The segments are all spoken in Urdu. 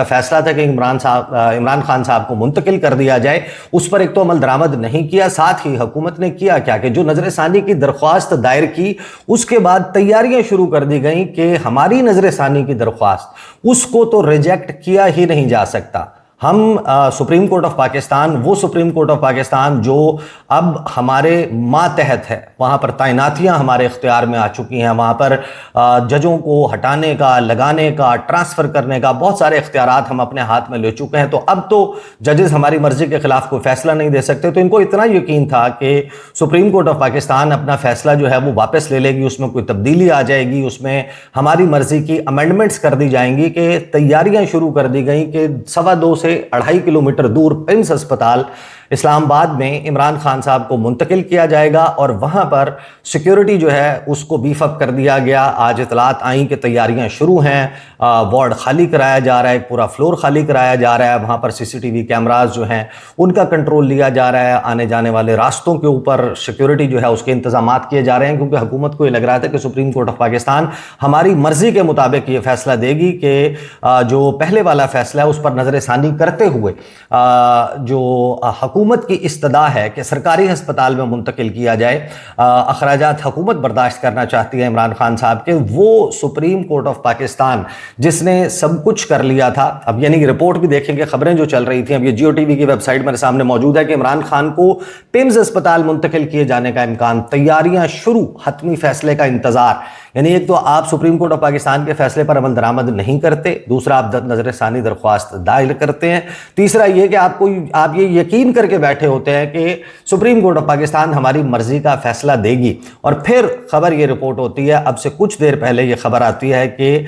کا فیصلہ تھا کہ عمران خان صاحب کو منتقل کر دیا جائے، اس پر ایک تو عمل درآمد نہیں کیا، ساتھ ہی حکومت نے کیا کیا کہ جو نظر ثانی کی درخواست دائر کی اس کے بعد تیاریاں شروع کر دی گئیں کہ ہماری نظر ثانی کی درخواست اس کو تو ریجیکٹ کیا ہی نہیں جا سکتا۔ ہم سپریم کورٹ آف پاکستان، وہ سپریم کورٹ آف پاکستان جو اب ہمارے ماتحت ہے، وہاں پر تعیناتیاں ہمارے اختیار میں آ چکی ہیں، وہاں پر ججوں کو ہٹانے کا، لگانے کا، ٹرانسفر کرنے کا بہت سارے اختیارات ہم اپنے ہاتھ میں لے چکے ہیں، تو اب تو ججز ہماری مرضی کے خلاف کوئی فیصلہ نہیں دے سکتے۔ تو ان کو اتنا یقین تھا کہ سپریم کورٹ آف پاکستان اپنا فیصلہ جو ہے وہ واپس لے لے گی، اس میں کوئی تبدیلی آ جائے گی، اس میں ہماری مرضی کی امینڈمنٹس کر دی جائیں گی، کہ تیاریاں شروع کر دی گئیں کہ 2.25 سے 2.5 کلومیٹر دور پمس ہسپتال اسلام آباد میں عمران خان صاحب کو منتقل کیا جائے گا، اور وہاں پر سیکیورٹی جو ہے اس کو بیف اپ کر دیا گیا۔ آج اطلاعات آئیں کہ تیاریاں شروع ہیں، وارڈ خالی کرایا جا رہا ہے، پورا فلور خالی کرایا جا رہا ہے، وہاں پر سی سی ٹی وی کیمراز جو ہیں ان کا کنٹرول لیا جا رہا ہے، آنے جانے والے راستوں کے اوپر سیکیورٹی جو ہے اس کے انتظامات کیے جا رہے ہیں، کیونکہ حکومت کو یہ لگ رہا تھا کہ سپریم کورٹ آف پاکستان ہماری مرضی کے مطابق یہ فیصلہ دے گی کہ جو پہلے والا فیصلہ ہے اس پر نظر ثانی کرتے ہوئے جو حکومت کی استدعا ہے کہ سرکاری ہسپتال میں منتقل کیا جائے، اخراجات حکومت برداشت کرنا چاہتی ہے عمران خان صاحب کے، وہ سپریم کورٹ آف پاکستان جس نے سب کچھ کر لیا تھا۔ اب یعنی رپورٹ بھی دیکھیں کہ خبریں جو چل رہی تھیں، اب یہ جیو ٹی وی کی ویب سائٹ میرے سامنے موجود ہے کہ عمران خان کو پمز ہسپتال منتقل کیے جانے کا امکان، تیاریاں شروع، حتمی فیصلے کا انتظار۔ یعنی ایک تو آپ سپریم کورٹ آف پاکستان کے فیصلے پر عمل درآمد نہیں کرتے، دوسرا آپ نظر ثانی درخواست دائر کرتے ہیں، تیسرا یہ کہ آپ یہ یقین کر کے بیٹھے ہوتے ہیں کہ سپریم کورٹ آف پاکستان ہماری مرضی کا فیصلہ دے گی، اور پھر خبر یہ رپورٹ ہوتی ہے، اب سے کچھ دیر پہلے یہ خبر آتی ہے کہ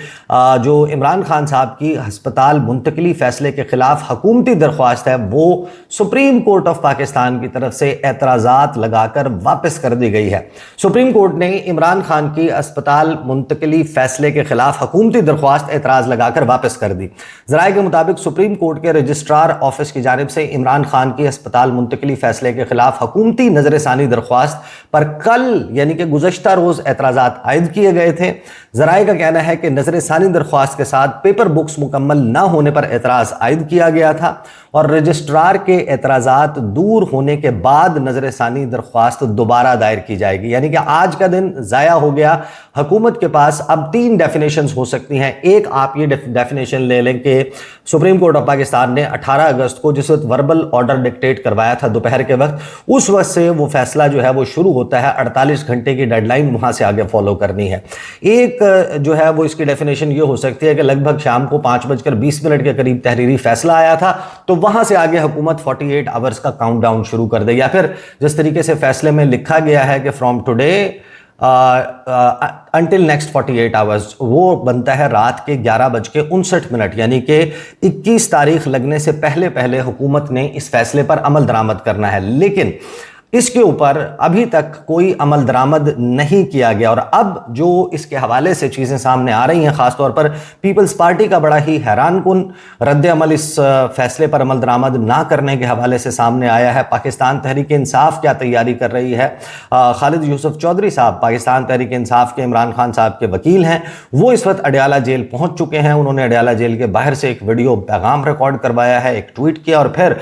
جو عمران خان صاحب کی ہسپتال منتقلی فیصلے کے خلاف حکومتی درخواست ہے وہ سپریم کورٹ آف پاکستان کی طرف سے اعتراضات لگا کر واپس کر دی گئی ہے۔ سپریم کورٹ نے عمران خان کی ہسپتال منتقلی فیصلے کے خلاف حکومتی درخواست اعتراض لگا کر واپس کر دی۔ ذرائع کے مطابق سپریم کورٹ کے رجسٹرار آفس کی جانب سے عمران خان کی ہسپتال منتقلی فیصلے کے خلاف حکومتی نظر ثانی درخواست پر کل یعنی کہ گزشتہ روز اعتراضات عائد کیے گئے تھے۔ ذرائع کا کہنا ہے کہ نظر ثانی درخواست کے ساتھ پیپر بکس مکمل نہ ہونے پر اعتراض عائد کیا گیا تھا، اور رجسٹرار کے اعتراضات دور ہونے کے بعد نظر ثانی درخواست دوبارہ دائر کی جائے گی۔ یعنی کہ آج کا دن ضائع ہو گیا۔ حکومت کے پاس اب 3 ڈیفینیشنز ہو سکتی ہیں۔ ایک آپ یہ ڈیفینیشن لے لیں کہ سپریم کورٹ آف پاکستان نے 18 اگست کو جس وقت وربل آرڈر ڈکٹیٹ کروایا تھا دوپہر کے وقت، اس وقت سے وہ فیصلہ جو ہے وہ شروع ہوتا ہے، 48 گھنٹے کی ڈیڈ لائن وہاں سے آگے فالو کرنی ہے۔ ایک جو ہے وہ اس کی ڈیفینیشن یہ ہو سکتی ہے کہ لگ بھگ شام کو 5:20 کے قریب تحریری فیصلہ آیا تھا، تو وہاں سے آگے حکومت 48 آورز کا کاؤنٹ ڈاؤن شروع کر دے، یا پھر جس طریقے سے فیصلے میں لکھا گیا ہے کہ from today until next 48 hours, وہ بنتا ہے رات کے 11:59، یعنی کہ 21 تاریخ لگنے سے پہلے پہلے حکومت نے اس فیصلے پر عمل درآمد کرنا ہے۔ لیکن اس کے اوپر ابھی تک کوئی عمل درآمد نہیں کیا گیا، اور اب جو اس کے حوالے سے چیزیں سامنے آ رہی ہیں، خاص طور پر پیپلز پارٹی کا بڑا ہی حیران کن رد عمل اس فیصلے پر عمل درآمد نہ کرنے کے حوالے سے سامنے آیا ہے۔ پاکستان تحریک انصاف کیا تیاری کر رہی ہے؟ خالد یوسف چودھری صاحب پاکستان تحریک انصاف کے عمران خان صاحب کے وکیل ہیں، وہ اس وقت اڈیالہ جیل پہنچ چکے ہیں۔ انہوں نے اڈیالہ جیل کے باہر سے ایک ویڈیو پیغام ریکارڈ کروایا ہے، ایک ٹویٹ کیا، اور پھر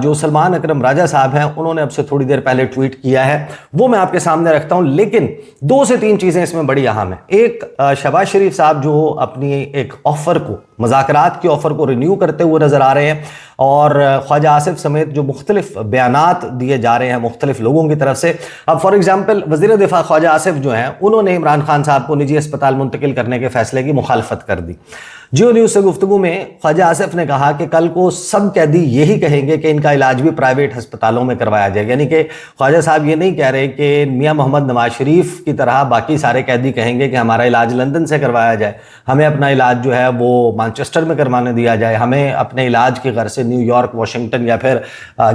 جو سلمان اکرم راجہ صاحب ہیں انہوں نے اب سے تھوڑی دیر پہلے ٹویٹ کیا ہے، وہ میں آپ کے سامنے رکھتا ہوں۔ لیکن 2 سے 3 چیزیں اس میں بڑی اہم ہیں۔ ایک، شہباز شریف صاحب جو اپنی ایک آفر کو، مذاکرات کی آفر کو رینیو کرتے ہوئے نظر آ رہے ہیں، اور خواجہ آصف سمیت جو مختلف بیانات دیے جا رہے ہیں مختلف لوگوں کی طرف سے۔ اب فار ایگزامپل وزیر دفاع خواجہ آصف جو ہیں انہوں نے عمران خان صاحب کو نجی اسپتال منتقل کرنے کے فیصلے کی مخالفت کر دی۔ جیو نیوز سے گفتگو میں خواجہ آصف نے کہا کہ کل کو سب قیدی یہی کہیں گے کہ ان کا علاج بھی پرائیویٹ ہسپتالوں میں کروایا جائے، یعنی کہ خواجہ صاحب یہ نہیں کہہ رہے کہ میاں محمد نواز شریف کی طرح باقی سارے قیدی کہیں گے کہ ہمارا علاج لندن سے کروایا جائے، ہمیں اپنا علاج جو ہے وہ مانچسٹر میں کروانے دیا جائے، ہمیں اپنے علاج کی غرض سے نیو یارک، واشنگٹن یا پھر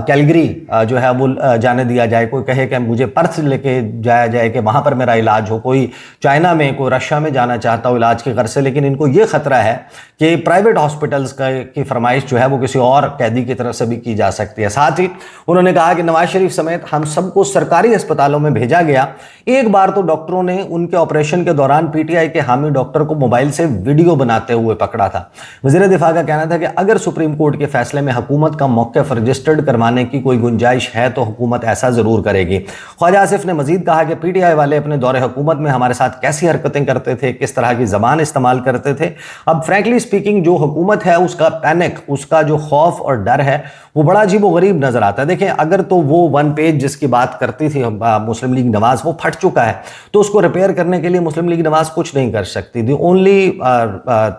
کیلگری جو ہے وہ جانے دیا جائے، کوئی کہے کہ مجھے پرتھ لے کے جایا جائے کہ وہاں پر میرا علاج ہو، کوئی چائنا میں، کوئی رشیا میں جانا چاہتا ہو علاج کی غرض سے۔ لیکن ان کو یہ خطرہ ہے کہ پرائیویٹ ہاسپٹلز کی فرمائش جو ہے وہ کسی اور قیدی کی طرف سے بھی کی جا سکتی ہے۔ ساتھ ہی انہوں نے کہا کہ نواز شریف سمیت ہم ہم سب کو سرکاری اسپتالوں میں بھیجا گیا۔ ایک بار تو ڈاکٹروں نے ان کے آپریشن کے دوران پی ٹی آئی کے حامی ڈاکٹر کو موبائل سے ویڈیو بناتے ہوئے پکڑا تھا۔ وزیر دفاع کا کہنا تھا کہ اگر سپریم کورٹ کے فیصلے میں حکومت کا موقف رجسٹرڈ کروانے کی کوئی گنجائش ہے تو حکومت ایسا ضرور کرے گی۔ خواجہ آصف نے مزید کہا کہ پی ٹی آئی والے اپنے دور حکومت میں ہمارے ساتھ کیسی حرکتیں کرتے تھے، کس طرح کی زبان استعمال کرتے تھے۔ اب فرینکلی سپیکنگ جو حکومت ہے اس کا پینک، اس کا جو خوف اور ڈر ہے وہ بڑا عجیب و غریب نظر آتا ہے۔ دیکھیں اگر تو وہ ون پیج جس کی بات کرتی تھی مسلم لیگ نواز وہ پھٹ چکا ہے تو اس کو ریپیئر کرنے کے لیے مسلم لیگ نواز کچھ نہیں کر سکتی۔ دی اونلی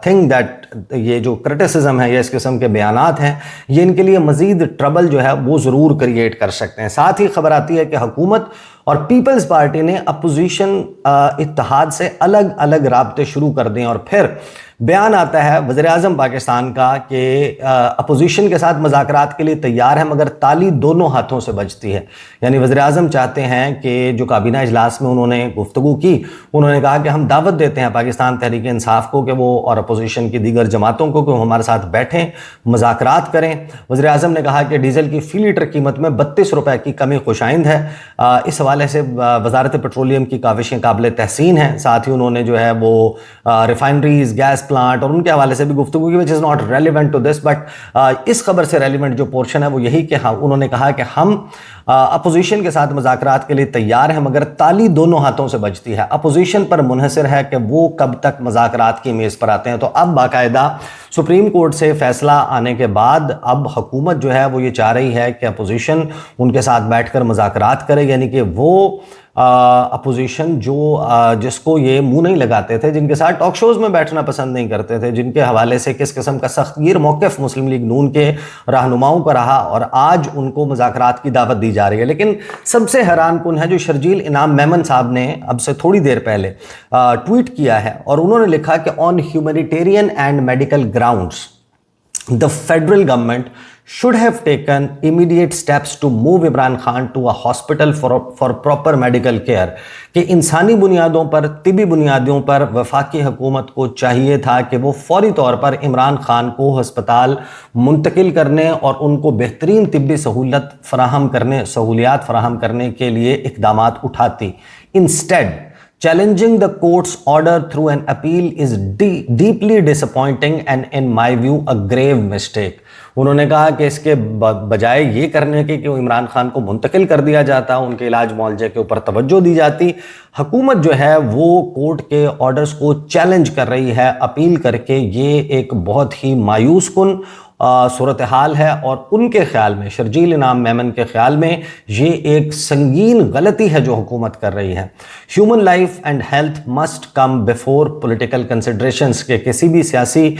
تھنگ دیٹ یہ جو کرٹیسزم ہے یا اس قسم کے بیانات ہیں یہ ان کے لیے مزید ٹربل جو ہے وہ ضرور کریٹ کر سکتے ہیں۔ ساتھ ہی خبر آتی ہے کہ حکومت اور پیپلز پارٹی نے اپوزیشن اتحاد سے الگ الگ رابطے شروع کر دیں، اور پھر بیان آتا ہے وزیر اعظم پاکستان کا کہ اپوزیشن کے ساتھ مذاکرات کے لیے تیار ہے مگر تالی دونوں ہاتھوں سے بجتی ہے۔ یعنی وزیر اعظم چاہتے ہیں کہ جو کابینہ اجلاس میں انہوں نے گفتگو کی، انہوں نے کہا کہ ہم دعوت دیتے ہیں پاکستان تحریک انصاف کو کہ وہ اور اپوزیشن کی دیگر جماعتوں کو کہ وہ ہمارے ساتھ بیٹھیں، مذاکرات کریں۔ وزیر اعظم نے کہا کہ ڈیزل کی فی لیٹر قیمت میں 32 روپے کی کمی خوش آئند ہے۔ اس حوالے سے وزارت پیٹرولیم کی کاوشیں قابل تحسین ہیں۔ ساتھ ہی انہوں نے جو ہے وہ ریفائنریز، گیس پلانٹ اور ان کے حوالے سے بھی گفتگو کی، which is not relevant to this, but اس خبر سے ریلیونٹ جو پورشن ہے وہ یہی کہ انہوں نے کہا کہ ہم اپوزیشن کے ساتھ مذاکرات کے لیے تیار ہیں مگر تالی دونوں ہاتھوں سے بجتی ہے۔ اپوزیشن پر منحصر ہے کہ وہ کب تک مذاکرات کی میز پر آتے ہیں۔ تو اب باقاعدہ سپریم کورٹ سے فیصلہ آنے کے بعد اب حکومت جو ہے وہ یہ چاہ رہی ہے کہ اپوزیشن ان کے ساتھ بیٹھ کر مذاکرات کرے، یعنی کہ وہ اپوزیشن جس کو یہ منہ نہیں لگاتے تھے، جن کے ساتھ ٹاک شوز میں بیٹھنا پسند نہیں کرتے تھے، جن کے حوالے سے کس قسم کا سخت گیر موقف مسلم لیگ نون کے رہنماؤں کا رہا، اور آج ان کو مذاکرات کی دعوت دی جا رہی ہے۔ لیکن سب سے حیران کن ہے جو شرجیل انعام میمن صاحب نے اب سے تھوڑی دیر پہلے ٹویٹ کیا ہے، اور انہوں نے لکھا کہ on humanitarian and medical grounds the federal government should have taken immediate steps to move Imran Khan to a hospital for proper medical care۔ کہ انسانی بنیادوں پر، طبی بنیادوں پر وفاقی حکومت کو چاہیے تھا کہ وہ فوری طور پر عمران خان کو ہسپتال منتقل کرنے اور ان کو بہترین طبی سہولیات فراہم کرنے کے لیے اقدامات اٹھاتی۔ Instead, challenging the court's order through an appeal is deeply disappointing and in my view a grave mistake۔ انہوں نے کہا کہ اس کے بجائے یہ کرنے کے کہ عمران خان کو منتقل کر دیا جاتا، ان کے علاج معالجے کے اوپر توجہ دی جاتی، حکومت جو ہے وہ کورٹ کے آرڈرز کو چیلنج کر رہی ہے اپیل کر کے۔ یہ ایک بہت ہی مایوس کن صورتحال ہے، اور ان کے خیال میں، شرجیل انعام میمن کے خیال میں، یہ ایک سنگین غلطی ہے جو حکومت کر رہی ہے۔ Human life and health must come before political considerations, کہ کسی بھی سیاسی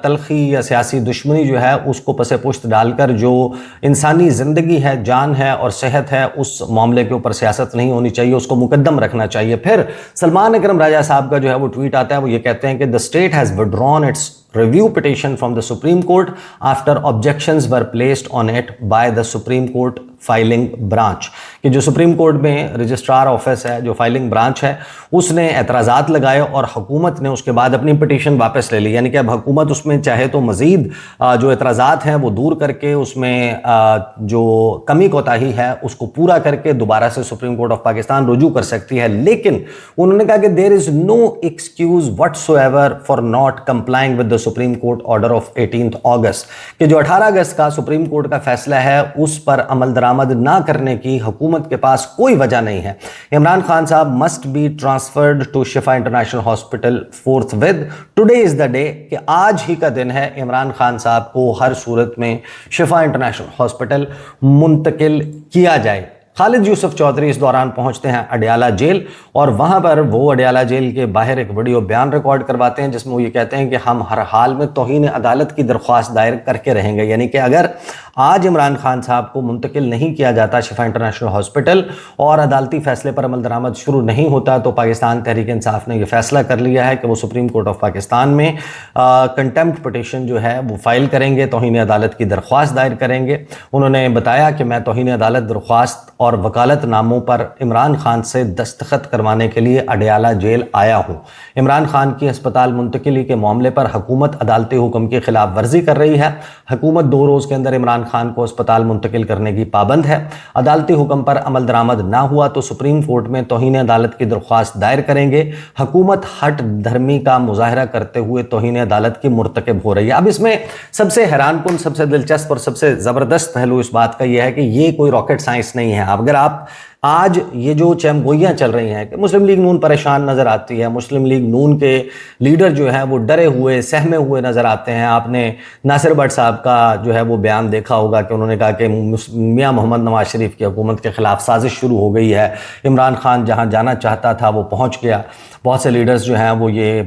تلخی یا سیاسی دشمنی جو ہے اس کو پس پشت ڈال کر جو انسانی زندگی ہے، جان ہے اور صحت ہے، اس معاملے کے اوپر سیاست نہیں ہونی چاہیے، اس کو مقدم رکھنا چاہیے۔ پھر سلمان اکرم راجہ صاحب کا جو ہے وہ ٹویٹ آتا ہے، وہ یہ کہتے ہیں کہ the state has withdrawn its review petition from the Supreme Court after objections were placed on it by the Supreme Court filing branch, کہ جو سپریم کورٹ میں رجسٹرار آفس ہے، جو فائلنگ برانچ ہے، اس نے اعتراضات لگائے اور حکومت نے اس کے بعد اپنی پٹیشن واپس لے لی۔ یعنی کہ اب حکومت اس میں چاہے تو مزید جو اعتراضات ہیں وہ دور کر کے اس میں جو کمی کوتاہی ہے اس کو پورا کر کے دوبارہ سے سپریم کورٹ آف پاکستان رجوع کر سکتی ہے۔ لیکن انہوں نے کہا کہ there is no excuse whatsoever for not complying with the Supreme Court order of 18th August، کہ جو 18 اگست کا سپریم کورٹ کا فیصلہ ہے اس پر عمل درآمد نہ کرنے کی حکومت کے پاس کوئی وجہ نہیں ہے۔ عمران خان صاحب must be transferred to شفا international hospital forthwith۔ Today is the day، کہ آج ہی کا دن ہے، عمران خان صاحب کو ہر صورت میں شفا انٹرنیشنل ہاسپٹل منتقل کیا جائے۔ خالد یوسف چودھری اس دوران پہنچتے ہیں اڈیالہ جیل، اور وہاں پر وہ اڈیالہ جیل کے باہر ایک ویڈیو بیان ریکارڈ کرواتے ہیں جس میں وہ یہ کہتے ہیں کہ ہم ہر حال میں توہین عدالت کی درخواست دائر کر کے رہیں گے۔ یعنی کہ اگر آج عمران خان صاحب کو منتقل نہیں کیا جاتا شفا انٹرنیشنل ہاسپٹل اور عدالتی فیصلے پر عمل درآمد شروع نہیں ہوتا، تو پاکستان تحریک انصاف نے یہ فیصلہ کر لیا ہے کہ وہ سپریم کورٹ آف پاکستان میں کنٹیمپٹ پٹیشن جو ہے وہ فائل کریں گے، توہین عدالت کی درخواست دائر کریں گے۔ انہوں نے بتایا کہ میں توہین عدالت درخواست اور وکالت ناموں پر عمران خان سے دستخط کروانے کے لیے اڈیالہ جیل آیا ہوں۔ عمران خان کی ہسپتال منتقلی کے معاملے پر حکومت عدالتی حکم کی خلاف ورزی کر رہی ہے۔ حکومت 2 روز کے اندر عمران خان کو اسپتال منتقل کرنے کی پابند ہے۔ عدالتی حکم پر عمل درآمد نہ ہوا تو سپریم کورٹ میں توہین عدالت کی درخواست دائر کریں گے۔ حکومت ہٹ دھرمی کا مظاہرہ کرتے ہوئے توہین عدالت کی مرتکب ہو رہی ہے۔ اب اس میں سب سے حیران کن، سب سے دلچسپ اور سب سے زبردست پہلو اس بات کا یہ ہے کہ یہ کوئی راکٹ سائنس نہیں ہے۔ اگر آپ آج یہ جو چہم گوئیاں چل رہی ہیں کہ مسلم لیگ نون پریشان نظر آتی ہے، مسلم لیگ نون کے لیڈر جو ہیں وہ ڈرے ہوئے سہمے ہوئے نظر آتے ہیں۔ آپ نے ناصر بٹ صاحب کا جو ہے وہ بیان دیکھا ہوگا کہ انہوں نے کہا کہ میاں محمد نواز شریف کی حکومت کے خلاف سازش شروع ہو گئی ہے، عمران خان جہاں جانا چاہتا تھا وہ پہنچ گیا۔ بہت سے لیڈرز جو ہیں وہ یہ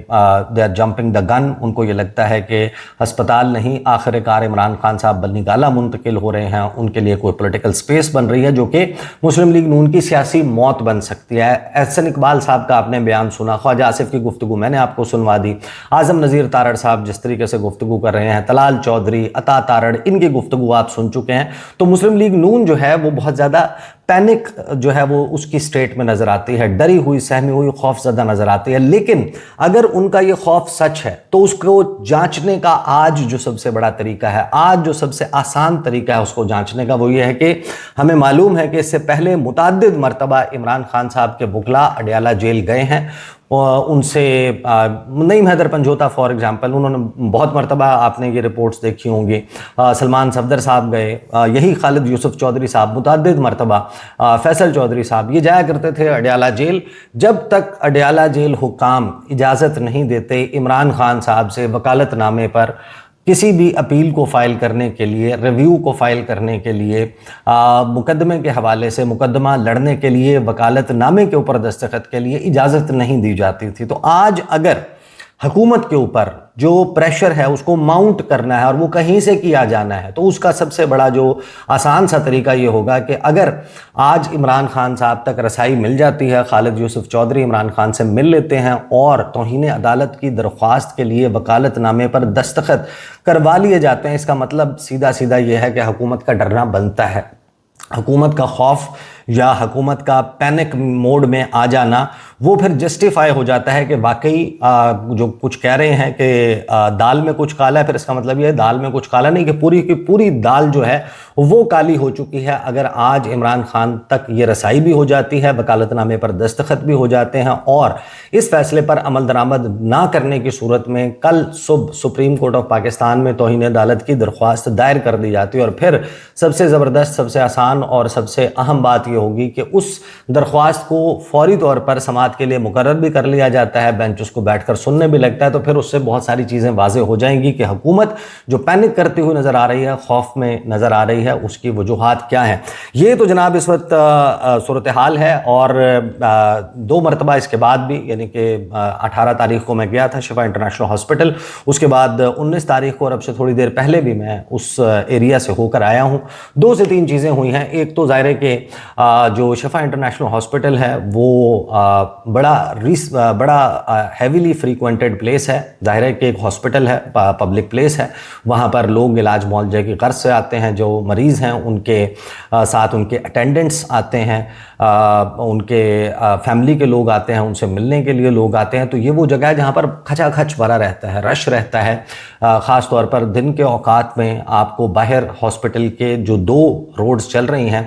دے آر جمپنگ دا گن، ان کو یہ لگتا ہے کہ ہسپتال نہیں، آخر کار عمران خان صاحب بلنی گالہ منتقل ہو رہے ہیں، ان کے لیے کوئی پولیٹیکل سپیس بن رہی ہے جو کہ مسلم لیگ نون کی سیاسی موت بن سکتی ہے۔ احسن اقبال صاحب کا آپ نے بیان سنا، خواجہ آصف کی گفتگو میں نے آپ کو سنوا دی، اعظم نذیر تارڑ صاحب جس طریقے سے گفتگو کر رہے ہیں، طلال چودھری، عطا تارڑ، ان کی گفتگو آپ سن چکے ہیں۔ تو مسلم لیگ نون جو ہے وہ بہت زیادہ پینک جو ہے وہ اس کی سٹیٹ میں نظر آتی ہے، ڈری ہوئی سہمی ہوئی خوف زدہ نظر آتی ہے۔ لیکن اگر ان کا یہ خوف سچ ہے تو اس کو جانچنے کا آج جو سب سے بڑا طریقہ ہے، آج جو سب سے آسان طریقہ ہے اس کو جانچنے کا، وہ یہ ہے کہ ہمیں معلوم ہے کہ اس سے پہلے متعدد مرتبہ عمران خان صاحب کے وکلاء اڈیالہ جیل گئے ہیں۔ ان سے نعیم حیدر پنجوتا فار ایگزامپل، انہوں نے بہت مرتبہ، آپ نے یہ رپورٹس دیکھی ہوں گی، سلمان صفدر صاحب گئے، یہی خالد یوسف چودھری صاحب متعدد مرتبہ، فیصل چودھری صاحب، یہ جایا کرتے تھے اڈیالہ جیل۔ جب تک اڈیالہ جیل حکام اجازت نہیں دیتے عمران خان صاحب سے وکالت نامے پر کسی بھی اپیل کو فائل کرنے کے لیے، ریویو کو فائل کرنے کے لیے، مقدمے کے حوالے سے مقدمہ لڑنے کے لیے، وکالت نامے کے اوپر دستخط کے لیے اجازت نہیں دی جاتی تھی۔ تو آج اگر حکومت کے اوپر جو پریشر ہے اس کو ماؤنٹ کرنا ہے اور وہ کہیں سے کیا جانا ہے تو اس کا سب سے بڑا جو آسان سا طریقہ یہ ہوگا کہ اگر آج عمران خان صاحب تک رسائی مل جاتی ہے، خالد یوسف چودھری عمران خان سے مل لیتے ہیں اور توہین عدالت کی درخواست کے لیے وکالت نامے پر دستخط کروا لیے جاتے ہیں، اس کا مطلب سیدھا سیدھا یہ ہے کہ حکومت کا ڈرنا بنتا ہے۔ حکومت کا خوف یا حکومت کا پینک موڈ میں آ جانا وہ پھر جسٹیفائی ہو جاتا ہے کہ واقعی جو کچھ کہہ رہے ہیں کہ دال میں کچھ کالا ہے، پھر اس کا مطلب یہ ہے دال میں کچھ کالا نہیں، کہ پوری کی پوری دال جو ہے وہ کالی ہو چکی ہے۔ اگر آج عمران خان تک یہ رسائی بھی ہو جاتی ہے، وکالت نامے پر دستخط بھی ہو جاتے ہیں اور اس فیصلے پر عمل درآمد نہ کرنے کی صورت میں کل صبح سپریم کورٹ آف پاکستان میں توہین عدالت کی درخواست دائر کر دی جاتی ہے، اور پھر سب سے زبردست، سب سے آسان اور سب سے اہم بات یہ ہوگی کہ اس درخواست کو فوری طور پر سماعت کے لیے مقرر بھی کر لیا جاتا ہے، بینچ اس کو بیٹھ کر سننے بھی لگتا ہے۔ تو پھر اس سے بہت ساری چیزیں واضح ہو جائیں گی کہ حکومت جو پینک کرتی ہوئی نظر آ رہی ہے، خوف میں نظر آ رہی ہے، اس کی وجوہات کیا ہیں۔ یہ تو جناب اس وقت صورتحال ہے، اور 2 مرتبہ اس کے بعد بھی، یعنی کہ 18 تاریخ کو میں گیا تھا شفا انٹرنیشنل ہاسپٹل، اس کے بعد 19 تاریخ کو اور اب سے تھوڑی دیر پہلے بھی میں اس ایریا سے ہو کر آیا ہوں۔ 2 سے 3 چیزیں ہوئی ہیں۔ ایک تو ظاہر ہے کہ جو شفا انٹرنیشنل ہاسپٹل ہے وہ بڑا ہیویلی فریکوینٹڈ پلیس ہے، ظاہر ہے کہ ایک ہاسپٹل ہے، پبلک پلیس ہے، وہاں پر لوگ علاج معالجے کی غرض سے آتے ہیں، جو مریض ہیں ان کے ساتھ ان کے اٹینڈنٹس آتے ہیں، ان کے فیملی کے لوگ آتے ہیں، ان سے ملنے کے لیے لوگ آتے ہیں۔ تو یہ وہ جگہ ہے جہاں پر کھچا کھچ بھرا رہتا ہے، رش رہتا ہے، خاص طور پر دن کے اوقات میں۔ آپ کو باہر ہاسپٹل کے جو 2 روڈز چل رہی ہیں،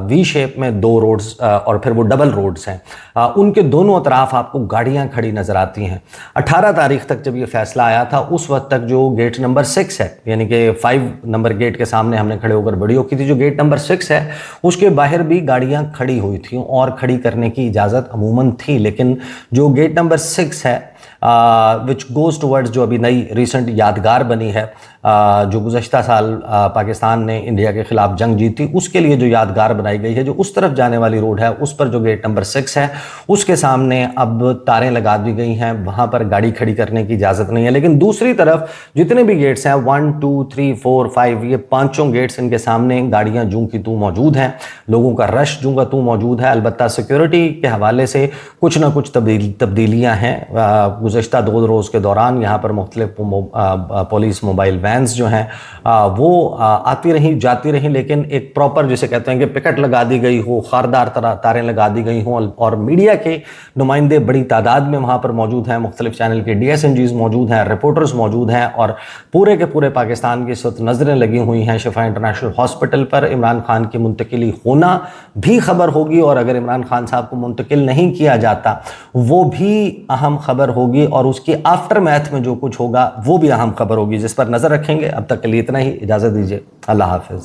وی شیپ میں 2 روڈز اور پھر وہ ڈبل روڈز ہیں، ان کے دونوں اطراف آپ کو گاڑیاں کھڑی نظر آتی ہیں۔ 18 تاریخ تک جب یہ فیصلہ آیا تھا اس وقت تک جو گیٹ نمبر 6 ہے، یعنی کہ 5 نمبر گیٹ کے سامنے ہم نے کھڑے ہو کر ویڈیو کی تھی، جو گیٹ نمبر 6 ہے اس کے باہر بھی گاڑیاں کھڑی ہوئی تھیں اور کھڑی کرنے کی اجازت عموماً تھی، لیکن جو گیٹ نمبر 6 ہے وچ گوز ٹورڈز، جو ابھی نئی ریسنٹ یادگار بنی ہے، جو گزشتہ سال پاکستان نے انڈیا کے خلاف جنگ جیتی، اس کے لیے جو یادگار بنائی گئی ہے، جو اس طرف جانے والی روڈ ہے اس پر جو گیٹ نمبر 6 ہے اس کے سامنے اب تاریں لگا دی گئی ہیں، وہاں پر گاڑی کھڑی کرنے کی اجازت نہیں ہے۔ لیکن دوسری طرف جتنے بھی گیٹس ہیں 1 2 3 4 5، یہ 5 گیٹس، ان کے سامنے گاڑیاں جوں کی توں موجود ہیں، لوگوں کا رش جوں کا توں موجود ہے۔ البتہ سیکیورٹی کے حوالے سے کچھ نہ کچھ تبدیلیاں ہیں، گزشتہ 2 روز کے دوران یہاں پر مختلف پولیس موبائل وینز جو ہیں وہ آتی رہیں جاتی رہیں، لیکن ایک پراپر جسے کہتے ہیں کہ پکٹ لگا دی گئی ہو، خاردار تاریں لگا دی گئی ہوں، اور میڈیا کے نمائندے بڑی تعداد میں وہاں پر موجود ہیں، مختلف چینل کے DSNGs موجود ہیں، رپورٹرز موجود ہیں، اور پورے کے پورے پاکستان کی اس وقت نظریں لگی ہوئی ہیں شفا انٹرنیشنل ہاسپٹل پر۔ عمران خان کی منتقلی ہونا بھی خبر ہوگی، اور اگر عمران خان صاحب کو منتقل نہیں کیا جاتا وہ بھی اہم خبر ہوگی، اور اس کی آفٹر میتھ میں جو کچھ ہوگا وہ بھی اہم خبر ہوگی، جس پر نظر رکھیں گے۔ اب تک کے لیے اتنا ہی، اجازت دیجیے، اللہ حافظ۔